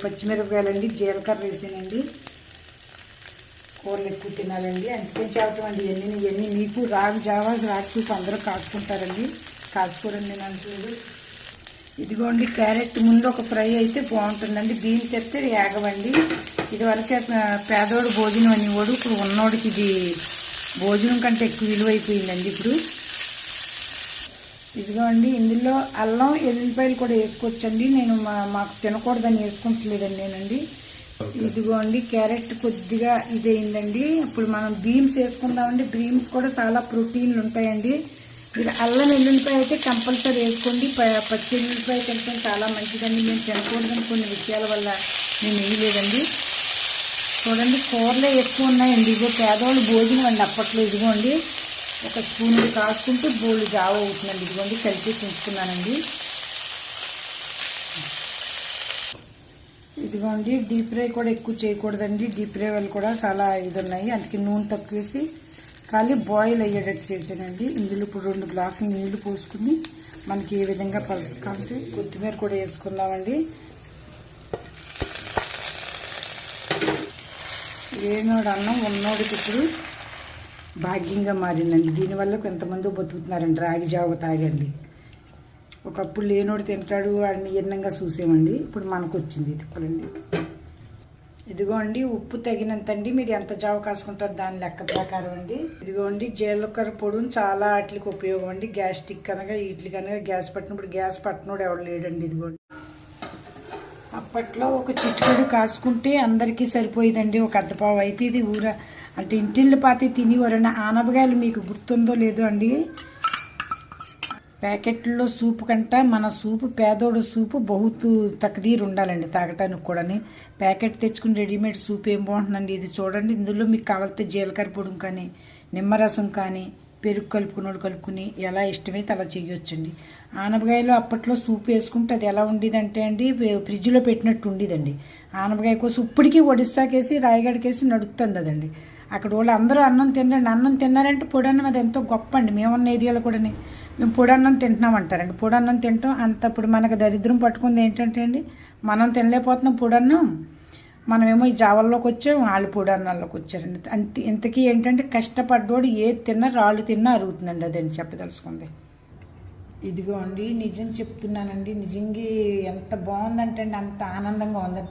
పచ్చిమిరపకాయలండి, జీలకర్ర వేసానండి. కూరలు ఎక్కువ తినాలండి, అందుకే చేస్తామండి. ఇవన్నీ మీకు రాగి చూపు అందరూ కాచుకుంటారండి, కాచుకోరండి మనుషులు. ఇదిగోండి క్యారెట్ ముందు ఒక ఫ్రై అయితే బాగుంటుందండి, బీన్స్ అయితే ఏగవండి. ఇదివరకే పేదోడు భోజనం అనేవాడు, ఇప్పుడు ఉన్నోడికి ఇది భోజనం కంటే ఎక్కువ విలువైపోయిందండి ఇప్పుడు. ఇదిగోండి ఇందులో అల్లం ఎల్లిపాయలు కూడా వేసుకోవచ్చండి. నేను మాకు తినకూడదని వేసుకుంటలేదండి నేనండి. ఇదిగోండి క్యారెట్ కొద్దిగా ఇదైందండి. ఇప్పుడు మనం బీన్స్ వేసుకుందామండి. బీన్స్ కూడా చాలా ప్రోటీన్లు ఉంటాయండి. ఇది అల్లం ఎల్లుల్లిపాయ అయితే కంపల్సరీ వేసుకోండి. పచ్చి ఎల్లుల్లిపాయ తినడం చాలా మంచిదండి. నేను తినకూడదని కొన్ని విషయాల వల్ల నేను వేయలేదండి. చూడండి కూరలే ఎక్కువ ఉన్నాయండి. ఇదిగో పేదవాళ్ళు భోజనం అండి అప్పట్లో. ఇదిగోండి ఒక స్పూన్ కాసుకుంటే బోళ్ళు జావ అవుతుందండి. ఇదిగోండి కలిపి ఉంచుకున్నానండి. ఇదిగోండి డీప్ ఫ్రై కూడా ఎక్కువ చేయకూడదండి. డీప్ ఫ్రై వల్ల కూడా చాలా ఇది ఉన్నాయి, అందుకే నూనె తక్కువ వేసి ఖాళీ బాయిల్ అయ్యేటట్టు చేసానండి. ఇందులో ఇప్పుడు 2 గ్లాసులు నీళ్లు పోసుకుని మనకి ఏ విధంగా పలుచుకుంటే కొత్తిమీర కూడా వేసుకుందామండి. ఏనోడు అన్నం ఉన్నోడికి ఇప్పుడు భాగ్యంగా మారిందండి. దీనివల్ల కొంతమంది బతుకుతున్నారండి, రాగి జావ తాగండి. ఒకప్పుడు లేనోడు తింటాడు వాడిని ఈర్ణంగా చూసేమండి, ఇప్పుడు మనకు వచ్చింది తిప్పలండి. ఇదిగోండి ఉప్పు తగినంత అండి, మీరు ఎంత జావ కాసుకుంటారో దాని లెక్క ప్రకారం అండి. ఇదిగోండి జీలకర్ర పొడిని చాలా వాటికి ఉపయోగం అండి. గ్యాస్ట్రిక్ అనగా వీటికి అనగా గ్యాస్ పట్టినప్పుడు, గ్యాస్ పట్టినోడు ఎవడు లేడండి. ఇదిగోండి అప్పట్లో ఒక చిటికెడు కాసుకుంటే అందరికీ సరిపోయేదండి, ఒక అద్దపావు అయితే. ఇది అంటే ఇంటిల్లి పాతి తినేవారన్న ఆనపకాయలు మీకు గుర్తుందో లేదో అండి. ప్యాకెట్లో సూపు కంట మన సూపు, పేదోడు సూపు బహుత్ తక్కుదీరు ఉండాలండి తాగటానికి కూడా. ప్యాకెట్ తెచ్చుకుని రెడీమేడ్ సూప్ ఏం బాగుంటుందండి. ఇది చూడండి, ఇందులో మీకు కావాలితే జీలకర్ర పొడి కానీ నిమ్మరసం కానీ పెరుగు కలుపుకుని ఎలా ఇష్టమైతే అలా చేయొచ్చండి. ఆనపకాయలు అప్పట్లో సూప్ వేసుకుంటే అది ఎలా ఉండేదంటే అండి, ఫ్రిడ్జ్లో పెట్టినట్టు ఉండేదండి. ఆనపకాయ కోసం ఇప్పటికీ ఒడిస్సాకేసి రాయగడకేసి నడుస్తుంది అదండి. అక్కడ వాళ్ళు అందరూ అన్నం తిన్నారంటే పొడి అన్నం అది ఎంతో గొప్ప అండి. మేమున్న ఏరియాలో కూడా మేము పొడి అన్నం తింటున్నామంటారండి. పొడి అన్నం తింటాం అంత. ఇప్పుడు మనకు దరిద్రం పట్టుకుంది ఏంటంటే అండి, మనం తినలేకపోతున్నాం పొడి అన్నం. మనమేమో ఈ జావల్లోకి వచ్చాం, వాళ్ళు పొడి అన్నంలోకి వచ్చారండి. ఇంతకీ ఏంటంటే కష్టపడ్డోడు ఏది తిన్నా రాళ్ళు తిన్నా అరుగుతుందండి, అదండి చెప్పదలుచుకుంది. ఇదిగో అండి నిజం చెప్తున్నానండి, నిజంగా ఎంత బాగుందంటే అండి, అంత ఆనందంగా ఉందండి.